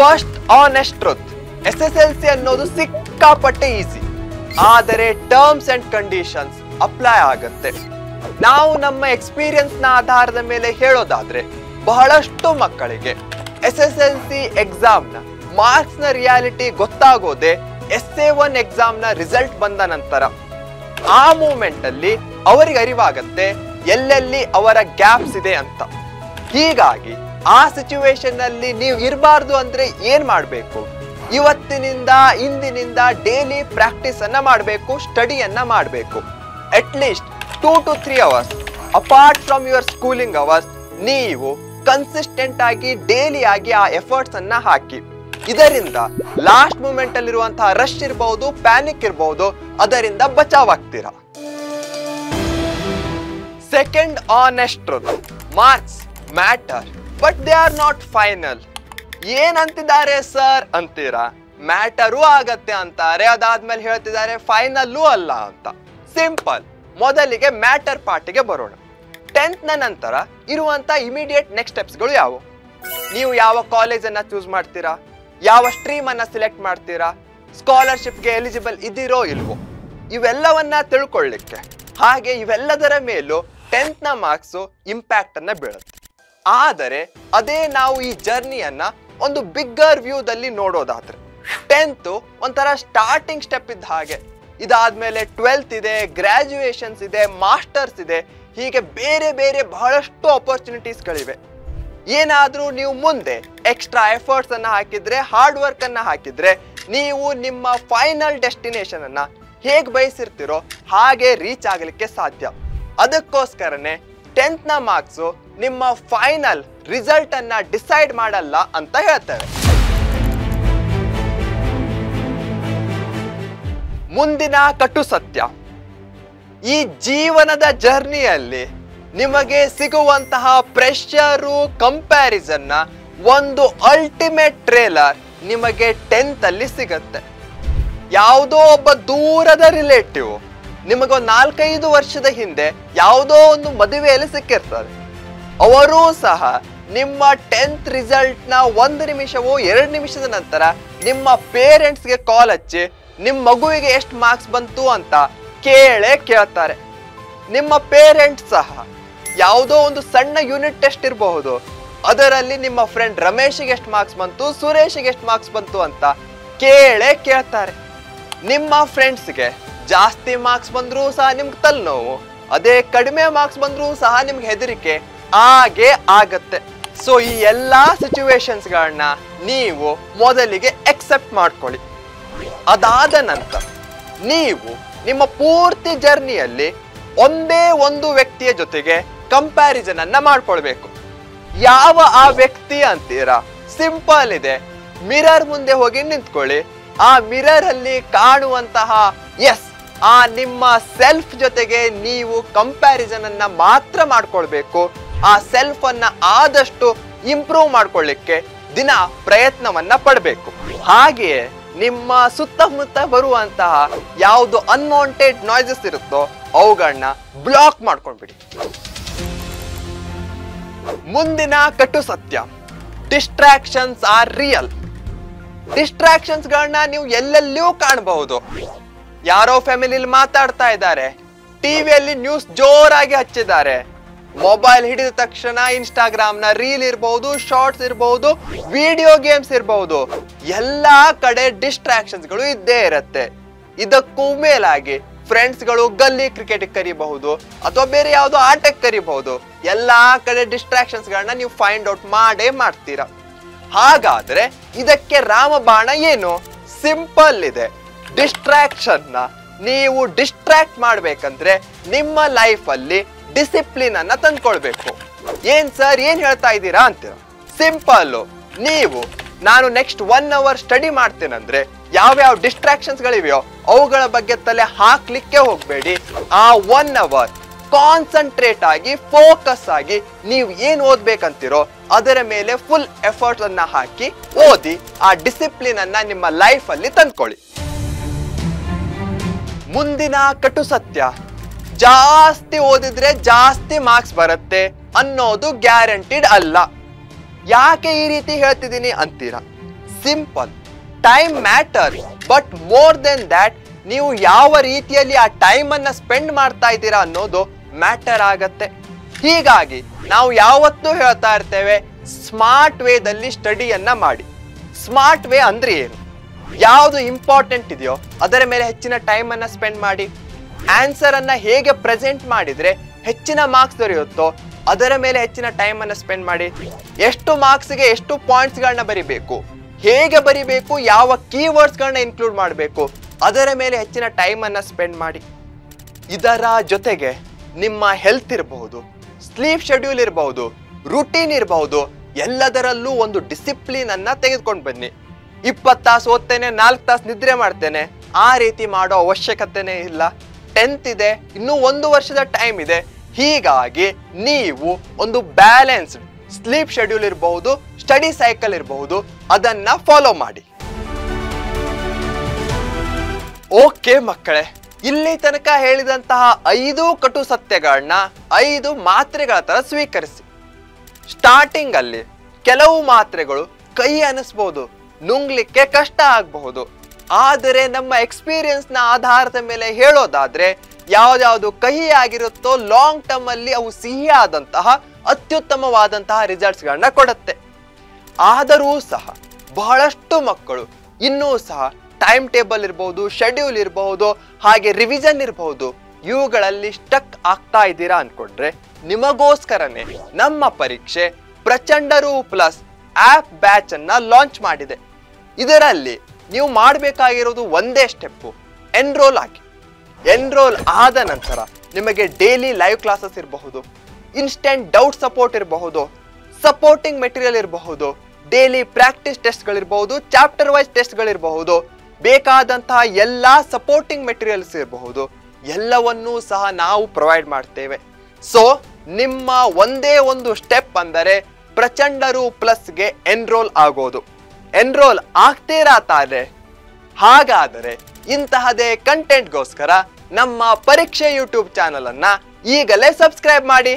First honest truth, SSLC ಅನ್ನೋದು ಸಿಕ್ಕಾಪಟ್ಟೆ easy, ಆದರೆ ಟರ್ಮ್ಸ್ ಅಂಡ್ ಕಂಡೀಷನ್ಸ್ ಅಪ್ಲೈ ಆಗತ್ತೆ. ನಾವು ನಮ್ಮ ಎಕ್ಸ್ಪೀರಿಯನ್ಸ್ ನ ಆಧಾರದ ಮೇಲೆ ಹೇಳೋದಾದ್ರೆ ಬಹಳಷ್ಟು ಮಕ್ಕಳಿಗೆ SSLC ಎಕ್ಸಾಮ್ ನ ಮಾರ್ಕ್ಸ್ ನ ರಿಯಾಲಿಟಿ ಗೊತ್ತಾಗೋದೆ SA1 ಎಕ್ಸಾಮ್ ನ ರಿಸಲ್ಟ್ ಬಂದ ನಂತರ. ಆ ಮೂಮೆಂಟ್ ಅಲ್ಲಿ ಅವರಿಗೆ ಅರಿವಾಗತ್ತೆ ಎಲ್ಲೆಲ್ಲಿ ಅವರ ಗ್ಯಾಪ್ಸ್ ಇದೆ ಅಂತ. ಹೀಗಾಗಿ ಆ ಸಿಚುವೇಶನ್ ಅಲ್ಲಿ ನೀವು ಇರಬಾರ್ದು ಅಂದ್ರೆ ಏನ್ ಮಾಡ್ಬೇಕು? ಇವತ್ತಿನಿಂದ ಇಂದಿನಿಂದ ಡೈಲಿ ಪ್ರಾಕ್ಟೀಸ್ ಅನ್ನ ಮಾಡಬೇಕು, ಸ್ಟಡಿಯನ್ನ ಮಾಡಬೇಕು. At least 2 to 3 hours apart from your schooling hours ನೀವು ಕನ್ಸಿಸ್ಟೆಂಟ್ ಆಗಿ ಡೈಲಿ ಆಗಿ ಆ ಎಫರ್ಟ್ಸ್ ಅನ್ನ ಹಾಕಿ. ಇದರಿಂದ ಲಾಸ್ಟ್ ಮೂಮೆಂಟ್ ಅಲ್ಲಿರುವಂತಹ ರಶ್ ಇರಬಹುದು, ಪ್ಯಾನಿಕ್ ಇರಬಹುದು, ಅದರಿಂದ ಬಚಾವಾಗ್ತೀರಾ. Second honest truth, marks matter but they are not final. ಏನಂತಿದ್ದಾರೆ ಸರ್ ಅಂತೀರಾ? ಮ್ಯಾಟರೂ ಆಗತ್ತೆ ಅಂತಾರೆ, ಅದಾದ್ಮೇಲೆ ಹೇಳ್ತಿದ್ದಾರೆ ಫೈನಲ್ಲೂ ಅಲ್ಲ ಅಂತ. ಸಿಂಪಲ್. ಮೊದಲಿಗೆ ಮ್ಯಾಟರ್ ಪಾರ್ಟಿಗೆ ಬರೋಣ. 10th ನ ನಂತರ ಇರುವಂತ ಇಮಿಡಿಯೇಟ್ ನೆಕ್ಸ್ಟ್ ಸ್ಟೆಪ್ಸ್ಗಳು ಯಾವುವು? ನೀವು ಯಾವ ಕಾಲೇಜನ್ನ ಚೂಸ್ ಮಾಡ್ತೀರಾ, ಯಾವ ಸ್ಟ್ರೀಮ್ ಅನ್ನ ಸಿಲೆಕ್ಟ್ ಮಾಡ್ತೀರಾ, ಸ್ಕಾಲರ್ಶಿಪ್ಗೆ ಎಲಿಜಿಬಲ್ ಇದಿರೋ ಇಲ್ವೋ, ಇವೆಲ್ಲವನ್ನ ತಿಳ್ಕೊಳ್ಳಿಕ್ಕೆ, ಹಾಗೆ ಇವೆಲ್ಲದರ ಮೇಲೂ 10th ನ ಮಾರ್ಕ್ಸು ಇಂಪ್ಯಾಕ್ಟ್ ಅನ್ನ ಬೀಳುತ್ತೆ. ಆದರೆ ಅದೇ ನಾವು ಈ ಜರ್ನಿಯನ್ನ ಒಂದು ಬಿಗ್ಗರ್ ವ್ಯೂದಲ್ಲಿ ನೋಡೋದಾದ್ರೆ 10th ಒಂಥರ ಸ್ಟಾರ್ಟಿಂಗ್ ಸ್ಟೆಪ್ ಇದ್ದ ಹಾಗೆ. ಇದಾದ್ಮೇಲೆ 12th ಇದೆ, ಗ್ರಾಜುಯೇಷನ್ಸ್ ಇದೆ, ಮಾಸ್ಟರ್ಸ್ ಇದೆ, ಹೀಗೆ ಬೇರೆ ಬೇರೆ ಬಹಳಷ್ಟು ಆಪರ್ಚುನಿಟೀಸ್ಗಳಿವೆ. ಏನಾದ್ರೂ ನೀವು ಮುಂದೆ ಎಕ್ಸ್ಟ್ರಾ ಎಫರ್ಟ್ಸ್ ಅನ್ನ ಹಾಕಿದ್ರೆ, ಹಾರ್ಡ್ ವರ್ಕ್ ಅನ್ನ ಹಾಕಿದ್ರೆ, ನೀವು ನಿಮ್ಮ ಫೈನಲ್ ಡೆಸ್ಟಿನೇಷನ್ ಅನ್ನ ಹೇಗೆ ಬಯಸಿರ್ತೀರೋ ಹಾಗೆ ರೀಚ್ ಆಗಲಿಕ್ಕೆ ಸಾಧ್ಯ. ಅದಕ್ಕೋಸ್ಕರನೇ 10th ನ ಮಾರ್ಕ್ಸು ನಿಮ್ಮ ಫೈನಲ್ ರಿಸಲ್ಟ್ ಅನ್ನ ಡಿಸೈಡ್ ಮಾಡಲ್ಲ ಅಂತ ಹೇಳ್ತೇವೆ. ಮುಂದಿನ ಕಟು ಸತ್ಯ, ಈ ಜೀವನದ ಜರ್ನಿಯಲ್ಲಿ ನಿಮಗೆ ಸಿಗುವಂತಹ ಪ್ರೆಷರು, ಕಂಪ್ಯಾರಿಸನ್ ನ ಒಂದು ಅಲ್ಟಿಮೇಟ್ ಟ್ರೇಲರ್ ನಿಮಗೆ 10th ಅಲ್ಲಿ ಸಿಗತ್ತೆ. ಯಾವುದೋ ಒಬ್ಬ ದೂರದ ರಿಲೇಟಿವ್ ನಿಮಗೊಂದು 4-5 ವರ್ಷದ ಹಿಂದೆ ಯಾವುದೋ ಒಂದು ಮದುವೆಯಲ್ಲಿ ಸಿಕ್ಕಿರ್ತಾರೆ. ಅವರೂ ಸಹ ನಿಮ್ಮ 10th ರಿಸಲ್ಟ್ ನ 1 ನಿಮಿಷವೋ 2 ನಿಮಿಷದ ನಂತರ ನಿಮ್ಮ ಪೇರೆಂಟ್ಸ್ಗೆ ಕಾಲ್ ಹಚ್ಚಿ ನಿಮ್ಮ ಮಗುವಿಗೆ ಎಷ್ಟು ಮಾರ್ಕ್ಸ್ ಬಂತು ಅಂತ ಕೇಳ್ತಾರೆ. ನಿಮ್ಮ ಪೇರೆಂಟ್ಸ್ ಸಹ ಯಾವುದೋ ಒಂದು ಸಣ್ಣ ಯೂನಿಟ್ ಟೆಸ್ಟ್ ಇರಬಹುದು, ಅದರಲ್ಲಿ ನಿಮ್ಮ ಫ್ರೆಂಡ್ ರಮೇಶಿಗೆ ಎಷ್ಟು ಮಾರ್ಕ್ಸ್ ಬಂತು, ಸುರೇಶಿಗೆ ಎಷ್ಟು ಮಾರ್ಕ್ಸ್ ಬಂತು ಅಂತ ಕೇಳ್ತಾರೆ. ನಿಮ್ಮ ಫ್ರೆಂಡ್ಸ್ಗೆ ಜಾಸ್ತಿ ಮಾರ್ಕ್ಸ್ ಬಂದ್ರೂ ಸಹ ನಿಮ್ಗೆ ತಲೆನೋವು, ಅದೇ ಕಡಿಮೆ ಮಾರ್ಕ್ಸ್ ಬಂದ್ರೂ ಸಹ ನಿಮ್ಗೆ ಹೆದರಿಕೆ ಹಾಗೆ ಆಗತ್ತೆ. ಸೊ ಈ ಎಲ್ಲಾ ಸಿಚುವೇಶನ್ಸ್ಗಳನ್ನ ನೀವು ಮೊದಲಿಗೆ ಎಕ್ಸೆಪ್ಟ್ ಮಾಡ್ಕೊಳ್ಳಿ. ಅದಾದ ನಂತರ ನೀವು ನಿಮ್ಮ ಪೂರ್ತಿ ಜರ್ನಿಯಲ್ಲಿ ಒಂದೇ ಒಂದು ವ್ಯಕ್ತಿಯ ಜೊತೆಗೆ ಕಂಪ್ಯಾರಿಸನ್ ಅನ್ನ ಮಾಡ್ಕೊಳ್ಬೇಕು. ಯಾವ ಆ ವ್ಯಕ್ತಿ ಅಂತೀರಾ? ಸಿಂಪಲ್ ಇದೆ. ಮಿರರ್ ಮುಂದೆ ಹೋಗಿ ನಿಂತ್ಕೊಳ್ಳಿ. ಆ ಮಿರರ್ ಅಲ್ಲಿ ಕಾಣುವಂತಹ ಆ ನಿಮ್ಮ ಸೆಲ್ಫ್ ಜೊತೆಗೆ ನೀವು ಕಂಪ್ಯಾರಿಸನ್ ಅನ್ನ ಮಾತ್ರ ಮಾಡ್ಕೊಳ್ಬೇಕು. ಆ ಸೆಲ್ಫ್ ಅನ್ನ ಆದಷ್ಟು ಇಂಪ್ರೂವ್ ಮಾಡ್ಕೊಳ್ಳಿಕ್ಕೆ ದಿನ ಪ್ರಯತ್ನವನ್ನ ಪಡಬೇಕು. ಹಾಗೆಯೇ ನಿಮ್ಮ ಸುತ್ತಮುತ್ತ ಬರುವಂತಹ ಯಾವುದು ಅನ್ವಾಂಟೆಡ್ ನಾಯ್ಸಸ್ ಇರುತ್ತೋ ಅವುಗಳನ್ನ ಬ್ಲಾಕ್ ಮಾಡ್ಕೊಂಡ್ಬಿಡಿ. ಮುಂದಿನ ಕಟು ಸತ್ಯ, ಡಿಸ್ಟ್ರಾಕ್ಷನ್ಸ್ ಆರ್ ರಿಯಲ್. ಡಿಸ್ಟ್ರಾಕ್ಷನ್ಸ್ ಗಳನ್ನ ನೀವು ಎಲ್ಲೆಲ್ಲಿಯೂ ಕಾಣಬಹುದು. ಯಾರೋ ಫ್ಯಾಮಿಲಿಲಿ ಮಾತಾಡ್ತಾ ಇದ್ದಾರೆ, ಟಿವಿಯಲ್ಲಿ ನ್ಯೂಸ್ ಜೋರಾಗಿ ಹಚ್ಚಿದ್ದಾರೆ, ಮೊಬೈಲ್ ಹಿಡಿದ ತಕ್ಷಣ ಇನ್ಸ್ಟಾಗ್ರಾಮ್ ನ ರೀಲ್ ಇರಬಹುದು, ಶಾರ್ಟ್ಸ್ ಇರಬಹುದು, ವಿಡಿಯೋ ಗೇಮ್ಸ್ ಇರಬಹುದು, ಎಲ್ಲಾ ಕಡೆ ಡಿಸ್ಟ್ರಾಕ್ಷನ್ಸ್ ಗಳು ಇದ್ದೇ ಇರತ್ತೆ. ಇದಕ್ಕೂ ಮೇಲಾಗಿ ಫ್ರೆಂಡ್ಸ್ ಗಳು ಗಲ್ಲಿ ಕ್ರಿಕೆಟ್ ಕರಿಬಹುದು ಅಥವಾ ಬೇರೆ ಯಾವುದೋ ಆಟಕ್ಕೆ ಕರಿಬಹುದು. ಎಲ್ಲಾ ಕಡೆ ಡಿಸ್ಟ್ರಾಕ್ಷನ್ಸ್ ಗಳನ್ನ ನೀವು ಫೈಂಡ್ ಔಟ್ ಮಾಡೇ ಮಾಡ್ತೀರಾ. ಹಾಗಾದ್ರೆ ಇದಕ್ಕೆ ರಾಮಬಾಣ ಏನು? ಸಿಂಪಲ್ ಇದೆ. ಡಿಸ್ಟ್ರಾಕ್ಷನ್ ನ ನೀವು ಡಿಸ್ಟ್ರಾಕ್ಟ್ ಮಾಡ್ಬೇಕಂದ್ರೆ ನಿಮ್ಮ ಲೈಫ್ ಅಲ್ಲಿ ಡಿಸಿಪ್ಲಿನ್ ಅನ್ನ ತಂದ್ಕೊಳ್ಬೇಕು. ಏನ್ ಸರ್ ಏನ್ ಹೇಳ್ತಾ ಇದ್ದೀರಾ ಅಂತೀರಾ? ಸಿಂಪಲ್. ನೀವು ನಾನು ನೆಕ್ಸ್ಟ್ 1 hour ಸ್ಟಡಿ ಮಾಡ್ತೇನಂದ್ರೆ ಯಾವ್ಯಾವ ಡಿಸ್ಟ್ರಾಕ್ಷನ್ಸ್ ಗಳಿವೆಯೋ ಅವುಗಳ ಬಗ್ಗೆ ತಲೆ ಹಾಕ್ಲಿಕ್ಕೆ ಹೋಗ್ಬೇಡಿ. ಆ 1 hour ಕಾನ್ಸಂಟ್ರೇಟ್ ಆಗಿ ಫೋಕಸ್ ಆಗಿ ನೀವು ಏನ್ ಓದ್ಬೇಕಂತಿರೋ ಅದರ ಮೇಲೆ ಫುಲ್ ಎಫರ್ಟ್ ಅನ್ನ ಹಾಕಿ ಓದಿ. ಆ ಡಿಸಿಪ್ಲಿನ್ ಅನ್ನ ನಿಮ್ಮ ಲೈಫ್ ಅಲ್ಲಿ ತಂದ್ಕೊಳ್ಳಿ. ಮುಂದಿನ ಕಟು ಸತ್ಯ, ಜಾಸ್ತಿ ಓದಿದ್ರೆ ಜಾಸ್ತಿ ಮಾರ್ಕ್ಸ್ ಬರುತ್ತೆ ಅನ್ನೋದು ಗ್ಯಾರಂಟಿಡ್ ಅಲ್ಲ. ಯಾಕೆ ಈ ರೀತಿ ಹೇಳ್ತಿದ್ದೀನಿ ಅಂತೀರಾ? Simple. Time matter, but more than that ನೀವು ಯಾವ ರೀತಿಯಲ್ಲಿ ಆ ಟೈಮ್ ಅನ್ನ ಸ್ಪೆಂಡ್ ಮಾಡ್ತಾ ಇದ್ದೀರಾ ಅನ್ನೋದು ಮ್ಯಾಟರ್ ಆಗತ್ತೆ. ಹೀಗಾಗಿ ನಾವು ಯಾವತ್ತೂ ಹೇಳ್ತಾ ಇರ್ತೇವೆ, ಸ್ಮಾರ್ಟ್ ವೇದಲ್ಲಿ ಸ್ಟಡಿಯನ್ನ ಮಾಡಿ. ಸ್ಮಾರ್ಟ್ ವೇ ಅಂದ್ರೆ ಏನು? ಯಾವುದು ಇಂಪಾರ್ಟೆಂಟ್ ಇದೆಯೋ ಅದರ ಮೇಲೆ ಹೆಚ್ಚಿನ ಟೈಮ್ ಅನ್ನ ಸ್ಪೆಂಡ್ ಮಾಡಿ. ಆನ್ಸರ್ ಅನ್ನ ಹೇಗೆ ಪ್ರೆಸೆಂಟ್ ಮಾಡಿದ್ರೆ ಹೆಚ್ಚಿನ ಮಾರ್ಕ್ಸ್ ದೊರೆಯುತ್ತೋ ಅದರ ಮೇಲೆ ಹೆಚ್ಚಿನ ಟೈಮ್ ಅನ್ನ ಸ್ಪೆಂಡ್ ಮಾಡಿ. ಎಷ್ಟು ಮಾರ್ಕ್ಸ್ಗೆ ಎಷ್ಟು ಪಾಯಿಂಟ್ಸ್ ಗಳನ್ನ ಬರಿಬೇಕು, ಹೇಗೆ ಬರಿಬೇಕು, ಯಾವ ಕೀವರ್ಡ್ಸ್ ಗಳನ್ನ ಇನ್ಕ್ಲೂಡ್ ಮಾಡಬೇಕು, ಅದರ ಮೇಲೆ ಹೆಚ್ಚಿನ ಟೈಮ್ ಅನ್ನ ಸ್ಪೆಂಡ್ ಮಾಡಿ. ಇದರ ಜೊತೆಗೆ ನಿಮ್ಮ ಹೆಲ್ತ್ ಇರಬಹುದು, ಸ್ಲೀಪ್ ಶೆಡ್ಯೂಲ್ ಇರಬಹುದು, ರುಟೀನ್ ಇರಬಹುದು, ಎಲ್ಲದರಲ್ಲೂ ಒಂದು ಡಿಸಿಪ್ಲಿನ್ ಅನ್ನ ತೆಗೆದುಕೊಂಡು ಬನ್ನಿ. 20 ತಾಸು ಓದ್ತೇನೆ, 4 ತಾಸು ನಿದ್ರೆ ಮಾಡ್ತೇನೆ, ಆ ರೀತಿ ಮಾಡೋ ಅವಶ್ಯಕತೆನೇ ಇಲ್ಲ. 10th ಇದೆ, ಇನ್ನೂ 1 ವರ್ಷದ ಟೈಮ್ ಇದೆ. ಹೀಗಾಗಿ ನೀವು ಒಂದು ಬ್ಯಾಲೆನ್ಸ್ಡ್ ಸ್ಲೀಪ್ ಶೆಡ್ಯೂಲ್ ಇರಬಹುದು, ಸ್ಟಡಿ ಸೈಕಲ್ ಇರಬಹುದು, ಅದನ್ನ ಫಾಲೋ ಮಾಡಿ. ಓಕೆ ಮಕ್ಕಳೇ, ಇಲ್ಲಿ ತನಕ ಹೇಳಿದಂತಹ 5 ಕಟು ಸತ್ಯಗಳನ್ನ 5 ಮಾತ್ರೆಗಳ ತರ ಸ್ವೀಕರಿಸಿ. ಸ್ಟಾರ್ಟಿಂಗ್ ಅಲ್ಲಿ ಕೆಲವು ಮಾತ್ರೆಗಳು ಕಹಿ ಅನಿಸ್ಬಹುದು, ನುಂಗ್ಲಿಕ್ಕೆ ಕಷ್ಟ ಆಗಬಹುದು. ಆದರೆ ನಮ್ಮ ಎಕ್ಸ್ಪೀರಿಯನ್ಸ್ ನ ಆಧಾರದ ಮೇಲೆ ಹೇಳೋದಾದ್ರೆ ಯಾವ್ದಾವುದು ಕಹಿ ಆಗಿರುತ್ತೋ ಲಾಂಗ್ ಟರ್ಮ್ ಅಲ್ಲಿ ಅವು ಸಿಹಿಯಾದಂತಹ ಅತ್ಯುತ್ತಮವಾದಂತಹ ರಿಸಲ್ಟ್ಸ್ ಗಳನ್ನ ಕೊಡುತ್ತೆ. ಆದರೂ ಸಹ ಬಹಳಷ್ಟು ಮಕ್ಕಳು ಇನ್ನೂ ಸಹ ಟೈಮ್ ಟೇಬಲ್ ಇರಬಹುದು, ಶೆಡ್ಯೂಲ್ ಇರಬಹುದು, ಹಾಗೆ ರಿವಿಷನ್ ಇರಬಹುದು, ಇವುಗಳಲ್ಲಿ ಸ್ಟಕ್ ಆಗ್ತಾ ಇದ್ದೀರಾ ಅನ್ಕೊಂಡ್ರೆ ನಿಮಗೋಸ್ಕರನೇ ನಮ್ಮ ಪರೀಕ್ಷೆ ಪ್ರಚಂಡರು ಪ್ಲಸ್ ಆಪ್ ಬ್ಯಾಚ್ ಅನ್ನ ಲಾಂಚ್ ಮಾಡಿದೆ. ಇದರಲ್ಲಿ ನೀವು ಮಾಡಬೇಕಾಗಿರೋದು ಒಂದೇ ಸ್ಟೆಪ್, ಎನ್ರೋಲ್ ಆಗಿ. ಎನ್ರೋಲ್ ಆದ ನಂತರ ನಿಮಗೆ ಡೈಲಿ ಲೈವ್ ಕ್ಲಾಸಸ್ ಇರಬಹುದು, ಇನ್ಸ್ಟೆಂಟ್ ಡೌಟ್ ಸಪೋರ್ಟ್ ಇರಬಹುದು, ಸಪೋರ್ಟಿಂಗ್ ಮೆಟೀರಿಯಲ್ ಇರಬಹುದು, ಡೈಲಿ ಪ್ರಾಕ್ಟೀಸ್ ಟೆಸ್ಟ್ಗಳಿರಬಹುದು, ಚಾಪ್ಟರ್ ವೈಸ್ ಟೆಸ್ಟ್ಗಳಿರಬಹುದು, ಬೇಕಾದಂತಹ ಎಲ್ಲಾ ಸಪೋರ್ಟಿಂಗ್ ಮೆಟೀರಿಯಲ್ಸ್ ಇರಬಹುದು, ಎಲ್ಲವನ್ನೂ ಸಹ ನಾವು ಪ್ರೊವೈಡ್ ಮಾಡ್ತೇವೆ. ಸೊ ನಿಮ್ಮ ಒಂದೇ ಒಂದು ಸ್ಟೆಪ್ ಅಂದರೆ ಪ್ರಚಂಡರು ಪ್ಲಸ್ಗೆ ಎನ್ರೋಲ್ ಆಗೋದು. ಎನ್ರೋಲ್ ಆಗ್ತೀರಾ ತಾನೆ? ಹಾಗಾದರೆ ಇಂತಹದೇ ಕಂಟೆಂಟ್ಗೋಸ್ಕರ ನಮ್ಮ ಪರೀಕ್ಷೆ ಯೂಟ್ಯೂಬ್ ಚಾನಲ್ ಅನ್ನ ಈಗಲೇ ಸಬ್ಸ್ಕ್ರೈಬ್ ಮಾಡಿ.